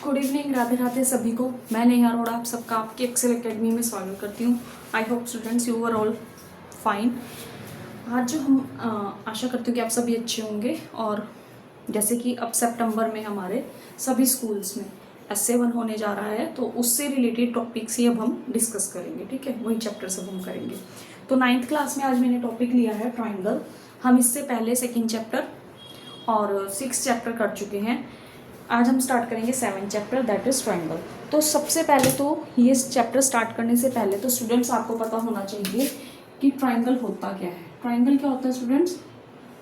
Good evening, Radhe Radhe सभी को। मैं नेहा अरोड़ा आप सबका आपके एक्सेल एकेडमी में स्वागत करती हूँ। I hope students you are all fine. आज जो हम आशा करती हूँ कि आप सभी अच्छे होंगे। और जैसे कि अब सितंबर में हमारे सभी स्कूल्स में S7 होने जा रहा है, तो उससे रिलेटेड टॉपिक्स ही अब हम डिस्कस करेंगे। ठीक है, वही चैप्टर सब हम करेंगे। तो 9th क्लास में आज मैंने टॉपिक लिया है ट्राइंगल। हम इससे पहले 2nd चैप्टर और 6th चैप्टर कर चुके हैं। आज हम स्टार्ट करेंगे 7th chapter, that is triangle. तो सबसे पहले तो ये चैप्टर स्टार्ट करने से पहले तो स्टूडेंट्स आपको पता होना चाहिए कि ट्राइंगल होता क्या है। ट्राइंगल क्या होता है स्टूडेंट्स?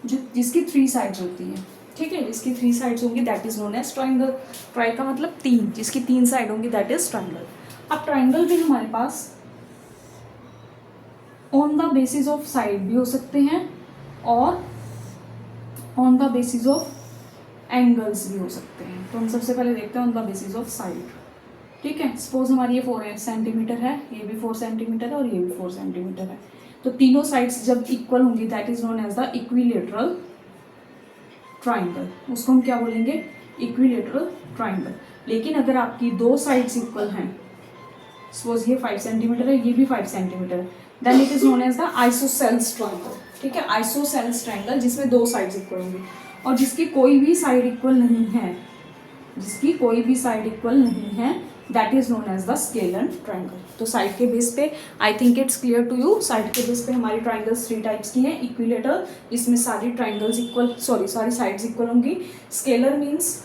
जो जिसकी 3 साइड्स होती हैं। ठीक है, जिसकी 3 साइड्स होंगी that is known as triangle. Tri का मतलब 3, जिसकी 3 साइड होंगी दैट इज ट्राइंगल। अब ट्राइंगल भी हमारे पास on the basis of side भी हो सकते हैं और on the basis of angles भी हो सकते हैं। तो हम सबसे पहले देखते हैं on the basis of side. ठीक है, सपोज हमारी ये 4 सेंटीमीटर है, ये भी 4 सेंटीमीटर है और ये भी 4 सेंटीमीटर है। तो तीनों साइड्स जब इक्वल होंगी that is known as the equilateral triangle. उसको हम क्या बोलेंगे? Equilateral triangle. लेकिन अगर आपकी 2 साइड्स इक्वल हैं, सपोज ये 5 सेंटीमीटर है, ये भी 5 सेंटीमीटर है, then it is known as the isosceles triangle. ठीक है, आइसोसेल्स ट्राइंगल जिसमें 2 साइड्स इक्वल होंगी और जिसकी कोई भी साइड इक्वल नहीं है, जिसकी कोई भी साइड इक्वल नहीं है, that is known as the scalene triangle. तो साइड के बेस पे I think it's clear to you. Side के बेस पे हमारी ट्राइंगल्स 3 टाइप्स की हैं। इक्विलेटरल, इसमें सारी ट्राइंगल्स इक्वल, सारी साइड्स इक्वल होंगी। स्केलर मीन्स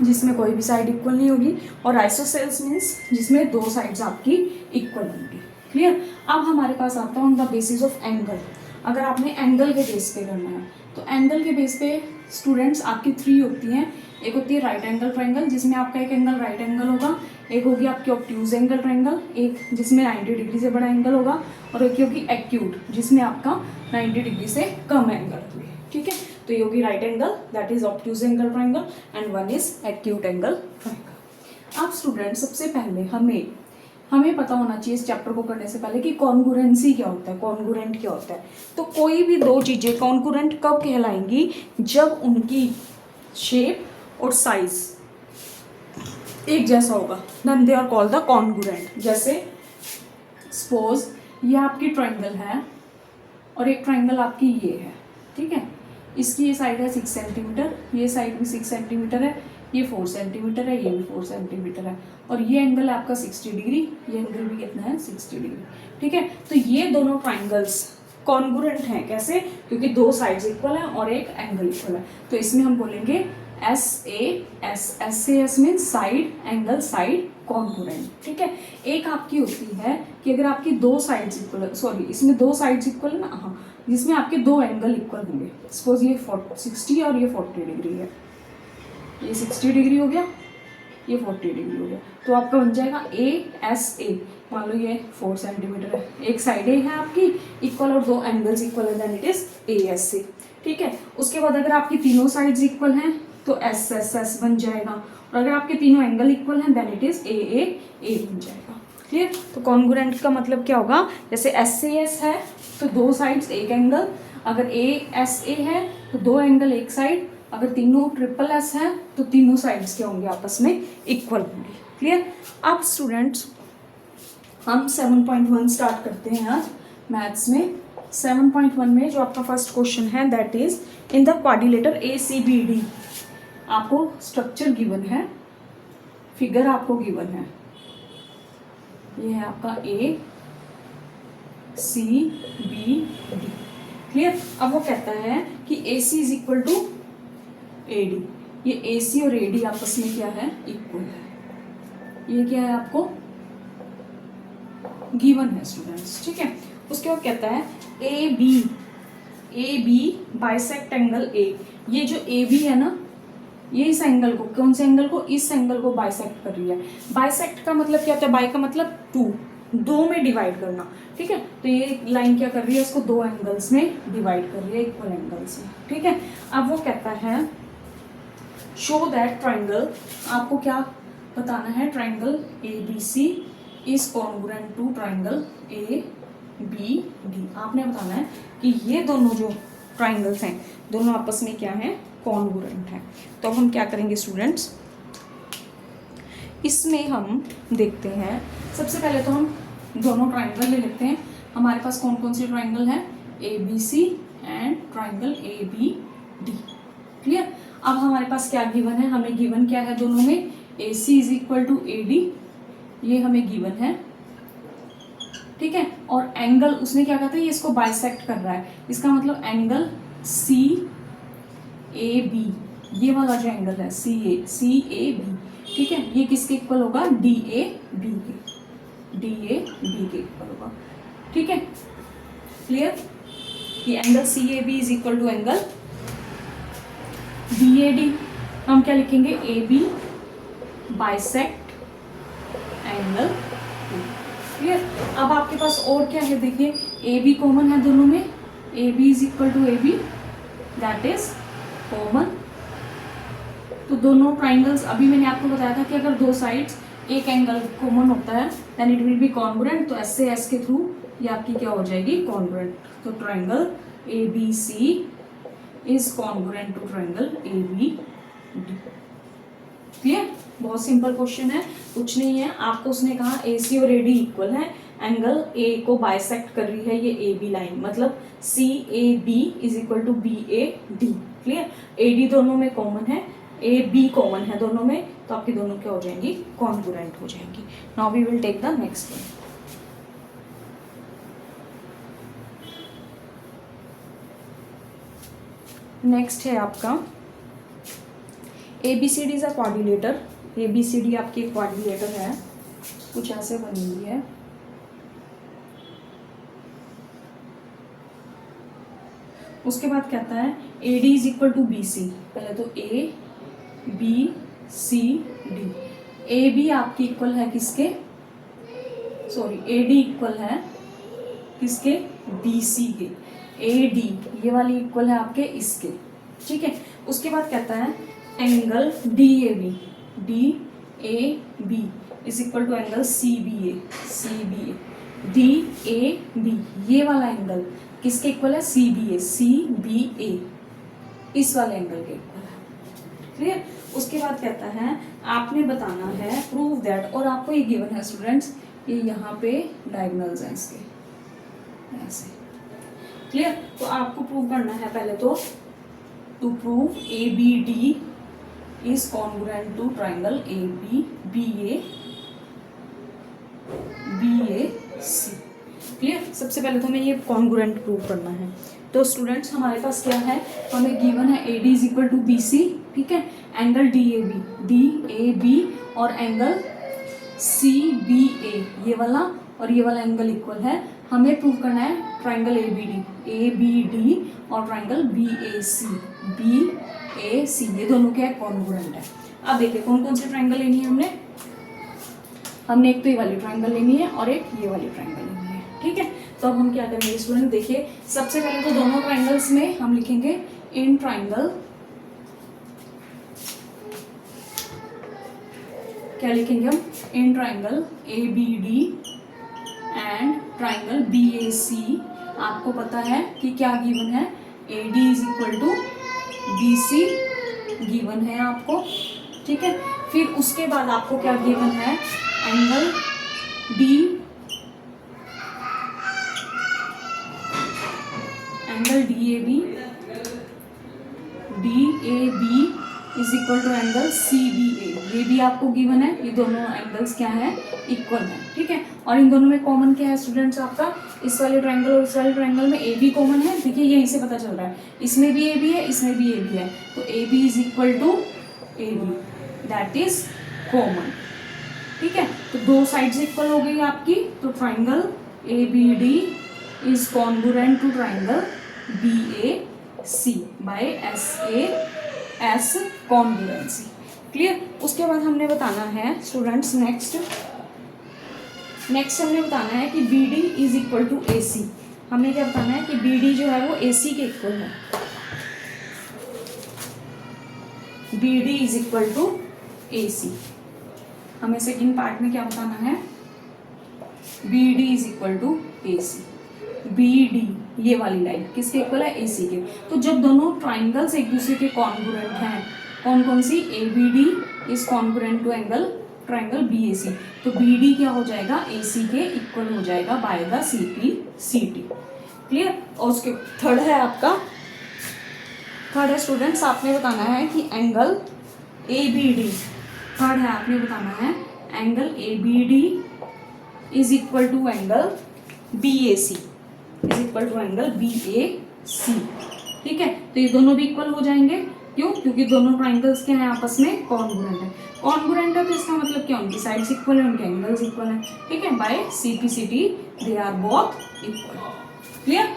जिसमें कोई भी साइड इक्वल नहीं होगी। और आइसोसेल्स मीन्स जिसमें 2 साइड्स आपकी इक्वल होंगी। क्लियर? अब हमारे पास आता है on the basis of angle. अगर आपने एंगल के बेस पे करना है तो एंगल के बेस पे स्टूडेंट्स आपकी 3 होती हैं। एक होती है राइट एंगल ट्राइंगल, जिसमें आपका एक एंगल राइट एंगल होगा। एक होगी आपकी ऑब्ट्यूज एंगल ट्राइंगल, एक जिसमें 90 डिग्री से बड़ा एंगल होगा। और एक होगी एक्यूट, जिसमें आपका 90 डिग्री से कम एंगल होगी। ठीक है, तो ये होगी right angle, that is obtuse angle triangle, and one is acute angle triangle. अब स्टूडेंट सबसे पहले हमें पता होना चाहिए इस चैप्टर को करने से पहले कि कॉन्गुरेंसी क्या होता है, कॉन्गुरेंट क्या होता है। तो कोई भी 2 चीजें कॉन्गुरेंट कब कहलाएंगी? जब उनकी शेप और साइज एक जैसा होगा, then they are called the congruent. जैसे सपोज ये आपकी ट्राइंगल है और एक ट्राइंगल आपकी ये है। ठीक है, इसकी ये साइड है 6 सेंटीमीटर, ये साइड भी 6 सेंटीमीटर है, ये 4 सेंटीमीटर है, ये भी 4 सेंटीमीटर है, और ये एंगल है आपका 60 डिग्री, ये एंगल भी कितना है 60 डिग्री। ठीक है, तो ये दोनों ट्राइंगल्स कॉन्गुरेंट हैं। कैसे? क्योंकि 2 साइड्स इक्वल हैं और एक एंगल इक्वल है। तो इसमें हम बोलेंगे SAS mean side angle side congruent. ठीक है, एक आपकी होती है कि अगर आपकी 2 साइड्स इक्वल, सॉरी इसमें 2 साइड्स इक्वल है ना, हाँ, जिसमें आपके 2 एंगल इक्वल होंगे। सपोज ये 60 और ये 40 डिग्री है, ये 60 डिग्री हो गया, ये 40 डिग्री हो गया, तो आपका बन जाएगा ASA। मान लो ये 4 सेंटीमीटर है, एक साइड है आपकी इक्वल और 2 एंगल्स इक्वल है, देन इट इज ASA। ठीक है, उसके बाद अगर आपकी तीनों साइड्स इक्वल हैं तो SSS बन जाएगा, और अगर आपके तीनों एंगल इक्वल हैं देन इट इज AAA बन जाएगा। क्लियर? तो कॉन्गुरेंट का मतलब क्या होगा? जैसे SAS है तो 2 साइड्स एक एंगल, अगर ASA है तो 2 एंगल एक साइड, अगर तीनों SSS है तो तीनों साइड्स क्या होंगे? आपस में इक्वल होंगे। क्लियर? अब स्टूडेंट्स हम 7.1 स्टार्ट करते हैं आज मैथ्स में। 7.1 में जो आपका फर्स्ट क्वेश्चन है that is in the quadrilateral ACBD। आपको स्ट्रक्चर गिवन है, फिगर आपको गिवन है, ये है आपका ACBD। क्लियर? अब वो कहता है कि AC is equal to AD। ये AC और AD आपस में क्या है? इक्वल है। ये क्या है? आपको गिवन है स्टूडेंट्स। ठीक है, उसके बाद कहता है AB बाइसेक्ट एंगल A। ये जो AB है ना, ये इस एंगल को, कौन से एंगल को? इस एंगल को बाइसेक्ट कर रही है। बाइसेक्ट का मतलब क्या होता है? बाई का मतलब 2 में डिवाइड करना। ठीक है, तो ये लाइन क्या कर रही है? इसको 2 एंगल्स में डिवाइड कर रही है, इक्वल एंगल्स में। ठीक है, अब वो कहता है शो दैट ट्राइंगल, आपको क्या बताना है? Triangle ABC is congruent to triangle ABD। आपने बताना है कि ये दोनों जो ट्राइंगल्स हैं दोनों आपस में क्या है? कॉन्गुरेंट है। तो अब हम क्या करेंगे स्टूडेंट्स? इसमें हम देखते हैं, सबसे पहले तो हम दोनों ट्राइंगल ले लेते हैं। हमारे पास कौन कौन से ट्राइंगल हैं, ABC and triangle ABD। Clear. अब हमारे पास क्या गिवन है, हमें गिवन क्या है दोनों में, AC is equal to AD, ये हमें गिवन है, ठीक है। और एंगल उसने क्या कहा था, ये इसको बाइसेक्ट कर रहा है, इसका मतलब एंगल CAB, ये वाला जो एंगल है CAB, ठीक है, ये किसके इक्वल होगा, DAB के इक्वल होगा, ठीक है। क्लियर। ये angle CAB is equal to angle DAD। हम क्या लिखेंगे, AB बाइसेक्ट एंगल। क्लियर। अब आपके पास और क्या है, देखिए AB कॉमन है दोनों में, AB is equal to AB, that is common. तो दोनों ट्राइंगल्स, अभी मैंने आपको बताया था कि अगर दो साइड्स एक एंगल कॉमन होता है then it will be congruent, तो S से S के थ्रू ये आपकी क्या हो जाएगी, कॉन्ग्रुएंट। तो triangle ABC is congruent to triangle ABD। Clear. बहुत सिंपल क्वेश्चन है, कुछ नहीं है। आपको उसने कहा AC और AD इक्वल है, एंगल A को बाइसेक्ट कर रही है ये AB लाइन, मतलब CAB is equal to BAD। Clear. AD दोनों में कॉमन है, AB कॉमन है दोनों में, तो आपकी दोनों क्या हो जाएंगी, कॉन्ग्रुएंट हो जाएंगी। Now we will take the next one. Next है आपका ABCD is a quadrilateral. ABCD आपकी एक क्वाड्रिलेटर है, कुछ ऐसे बनी हुई है। उसके बाद कहता है AD is equal to BC। पहले तो ABCD, AB आपकी इक्वल है किसके, सॉरी AD इक्वल है किसके, BC के। AD ये वाली इक्वल है आपके इसके, ठीक है। उसके बाद कहता है angle DAB is equal to angle CBA। DAB ये वाला एंगल किसके इक्वल है, CBA इस वाले एंगल के इक्वल है। क्लियर। उसके बाद कहता है आपने बताना है प्रूव दैट, और आपको ये गिवन है स्टूडेंट्स, ये यहाँ पे डायगोनल्स हैं इसके ऐसे। क्लियर। तो आपको प्रूव करना है पहले तो, to prove ABD is congruent to triangle BAC। Clear. सबसे पहले तो हमें ये कॉन्ग्रुएंट प्रूव करना है। तो स्टूडेंट्स हमारे पास क्या है, हमें गिवन है AD is equal to BC, ठीक है, एंगल DAB और एंगल CBA ये वाला और ये वाला एंगल इक्वल है। हमें प्रूव करना है ट्राइंगल ABD और ट्राइंगल BAC ये दोनों क्या है, कॉन्ग्रुएंट है। अब देखिए कौन कौन से ट्राइंगल लेनी है हमने एक तो ये वाली ट्राइंगल लेनी है और एक ये वाली ट्राइंगल लेनी है, ठीक है। तो अब हम क्या करेंगे स्टूडेंट, देखिए सबसे पहले तो दोनों ट्राइंगल्स में हम लिखेंगे इन ट्राइंगल, क्या लिखेंगे हम, in triangle ABD and triangle BAC। आपको पता है कि क्या गिवन है, AD is equal to BC given है आपको, ठीक है। फिर उसके बाद आपको क्या गिवन है, angle DAB is equal to angle CBA, ये भी आपको गिवन है। ये दोनों एंगल्स क्या है, इक्वल है, ठीक है। और इन दोनों में कॉमन क्या है स्टूडेंट्स, आपका इस वाले ट्राइंगल और इस वाले ट्राइंगल में AB कॉमन है। देखिए यहीं से पता चल रहा है, इसमें भी AB है, इसमें भी AB है, तो AB is equal to AB, that is common, ठीक है। तो दो साइड्स इक्वल हो गई आपकी, तो triangle ABD is congruent to triangle BAC by SAS congruency. Clear. उसके बाद हमने बताना है स्टूडेंट्स नेक्स्ट हमने बताना है कि BD is equal to AC। हमने क्या बताना है कि BD जो है वो AC के इक्वल है, BD is equal to AC। हमें सेकंड पार्ट में क्या बताना है, BD is equal to AC। BD ये वाली लाइन किसके इक्वल है, AC के। तो जब दोनों ट्राइंगल्स एक दूसरे के कॉन्ग्रुएंट हैं, कौन कौन सी, ABD is congruent to angle triangle B A C. तो बी डी क्या हो जाएगा, ए सी के इक्वल हो जाएगा by the C P C T. Clear. और उसके थर्ड है आपका, थर्ड है स्टूडेंट्स, आपने बताना है कि angle A B D, third है आपने बताना है angle A B D is equal to angle B A C, is equal to angle B A C. ठीक है, तो ये दोनों भी इक्वल हो जाएंगे। क्यों? क्योंकि दोनों ट्राइंगल्स क्या है, आपस में कॉन्ग्रुएंट है। कॉन्ग्रुएंट है तो इसका मतलब क्या, उनकी साइड्स इक्वल है, उनके एंगल्स इक्वल है। ठीक है, by C P C T they are both equal. Clear.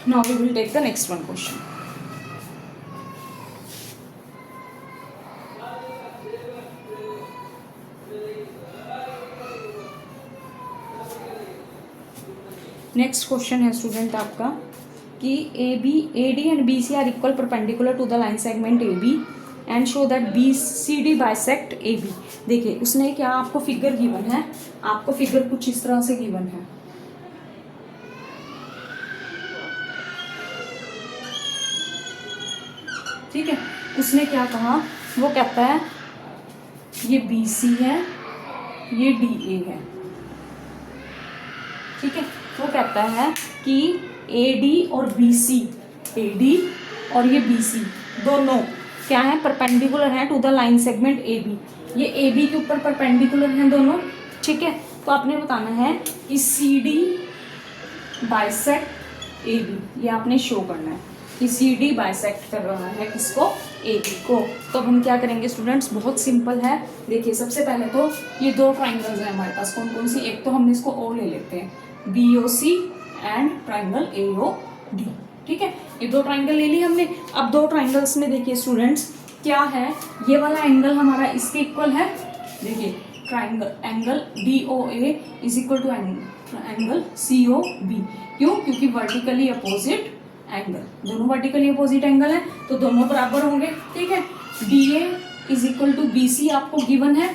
Now we will take the next one question. Next question है स्टूडेंट आपका कि A B A D and B C are equal perpendicular to the line segment A B and show that B C D bisect A B. देखिए उसने क्या आपको figure given है, आपको figure कुछ इस तरह से गिवन है। ठीक है, उसने क्या कहा, वो कहता है ये बी सी है, ये डी ए है। ठीक है, वो कहता है कि ए डी और बी सी, ए डी और ये बी सी दोनों क्या है, परपेंडिकुलर हैं to the line segment A B. ये ए बी के ऊपर परपेंडिकुलर हैं दोनों। ठीक है, तो आपने बताना है कि C D bisect A B, ये आपने शो करना है कि सी डी बाइसेक्ट कर रहा है किसको, ए बी को। तो अब हम क्या करेंगे स्टूडेंट्स, बहुत सिंपल है। देखिए सबसे पहले तो ये दो ट्राइंगल्स हैं हमारे पास, कौन कौन सी, एक तो हम इसको ओ ले लेते हैं, B O C and triangle A O D. ठीक है, ये दो ट्राइंगल ले ली हमने। अब दो ट्राइंगल्स में देखिए स्टूडेंट्स क्या है, ये वाला एंगल हमारा इसके इक्वल है। देखिए triangle angle D O A is equal to angle C O B. क्यों? क्योंकि वर्टिकली अपोजिट एंगल, दोनों वर्टिकली अपोजिट एंगल है तो दोनों बराबर होंगे। ठीक है, D A is equal to B C आपको गिवन है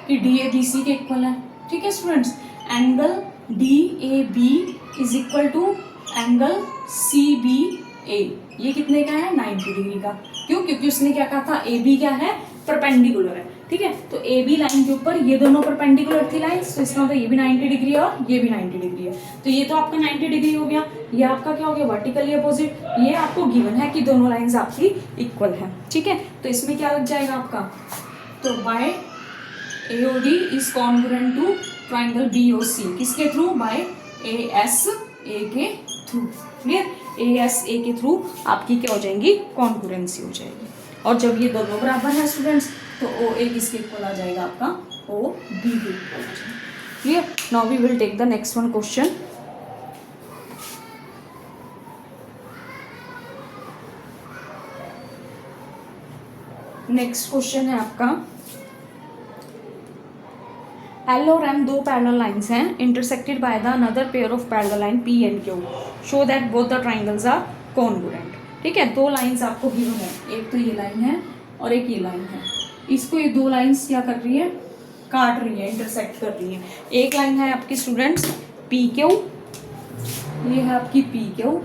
कि डी ए बी सी के इक्वल है। ठीक है students, angle D A B is equal to angle C B A, ये कितने का है, 90 डिग्री का। क्यों? क्योंकि उसने क्या कहा था, ए बी क्या है, परपेंडिकुलर है। ठीक है, तो ए बी लाइन के ऊपर ये दोनों परपेंडिकुलर थी लाइन, तो इसका मतलब ये भी 90 डिग्री है और ये भी 90 डिग्री है। तो ये तो आपका 90 डिग्री हो गया, ये आपका क्या हो गया, वर्टिकली अपोजिट। ये आपको गिवन है कि दोनों लाइंस आपकी इक्वल है। ठीक है, तो इसमें क्या लग जाएगा आपका, तो by A O D is congruent to triangle B O C, किसके through, by A S A के through. Clear, A S A के थ्रू आपकी क्या हो जाएंगी, कॉन्ग्रुएंसी हो जाएगी। और जब ये दोनों बराबर है स्टूडेंट्स तो ओ ए किसके इक्वल आ जाएगा, आपका ओ बी के इक्वल आ जाएगा। Clear. Now we will take the next one question. Next question है आपका, एल और एम दो पैरेलल लाइंस हैं intersected by the another pair of parallel line P and Q, show that both the triangles are congruent. ठीक है, दो lines आपको given है, एक तो ये लाइन है और एक ये लाइन है। इसको ये दो लाइंस क्या कर रही है, काट रही है, इंटरसेक्ट कर रही है। एक लाइन है आपकी स्टूडेंट्स पी क्यू, ये है आपकी पी क्यू।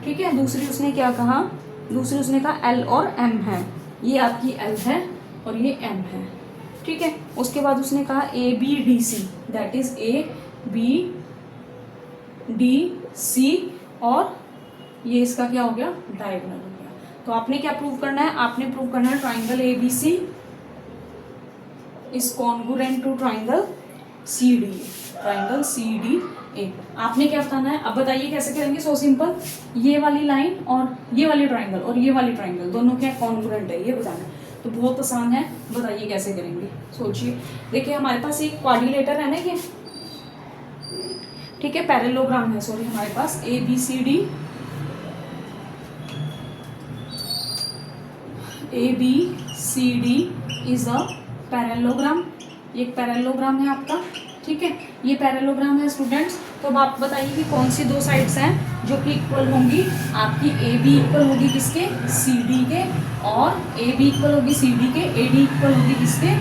ठीक है, दूसरी उसने क्या कहा, दूसरी उसने कहा एल और एम है, ये आपकी एल है और ये एम है। ठीक है, उसके बाद उसने कहा A B D C, that is A B D C, और ये इसका क्या हो गया, डायगोनल हो गया। तो आपने क्या प्रूव करना है, आपने प्रूव करना है triangle A B C is congruent to triangle C D A, triangle C D A. आपने क्या बताना है, अब बताइए कैसे करेंगे। सो सिंपल, ये वाली लाइन और ये वाली ट्राइंगल और ये वाली ट्राइंगल दोनों क्या कॉन्ग्रुएंट है, ये बताना है। तो बहुत आसान है, बताइए कैसे करेंगे, सोचिए। देखिए हमारे पास एक क्वाड्रिलेटर है ना ये, ठीक है, पैरेललोग्राम है, सॉरी, हमारे पास A B C D, A B C D is a parallelogram, ये एक पैरेललोग्राम है आपका। ठीक है, ये पैरेललोग्राम है स्टूडेंट्स। तो अब आप बताइए कि कौन सी दो साइड्स हैं जो कि इक्वल होंगी, आपकी ए बी इक्वल होगी किसके, सी डी के, और ए बी इक्वल होगी सी डी के, ए डी इक्वल होगी किसके,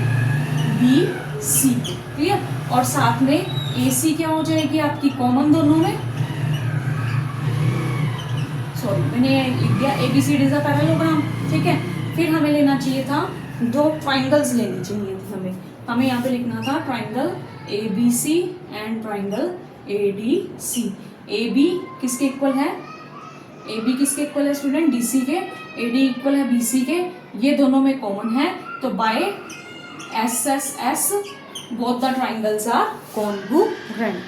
बी सी के। क्लियर, और साथ में ए सी क्या हो जाएगी आपकी कॉमन दोनों में, सॉरी मैंने लिख दिया A B C D is a parallelogram. ठीक है, फिर हमें लेना चाहिए था दो ट्राइंगल्स लेने चाहिए थे हमें यहाँ पे लिखना था triangle ABC and triangle ADC। AB किसके इक्वल है, AB किसके इक्वल है स्टूडेंट, DC के। AD इक्वल है BC के, ये दोनों में कॉमन है, तो by SSS both the triangles are congruent.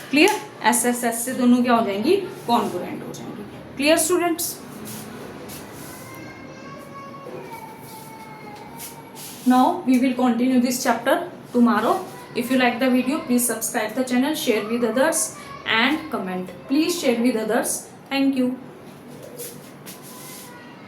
Clear, SSS से दोनों क्या हो जाएंगी, कॉन्ग्रुएंट हो जाएंगी। Clear students. Now we will continue this chapter tomorrow. If you like the video, please subscribe the channel, share with others and comment. Please share with others. Thank you.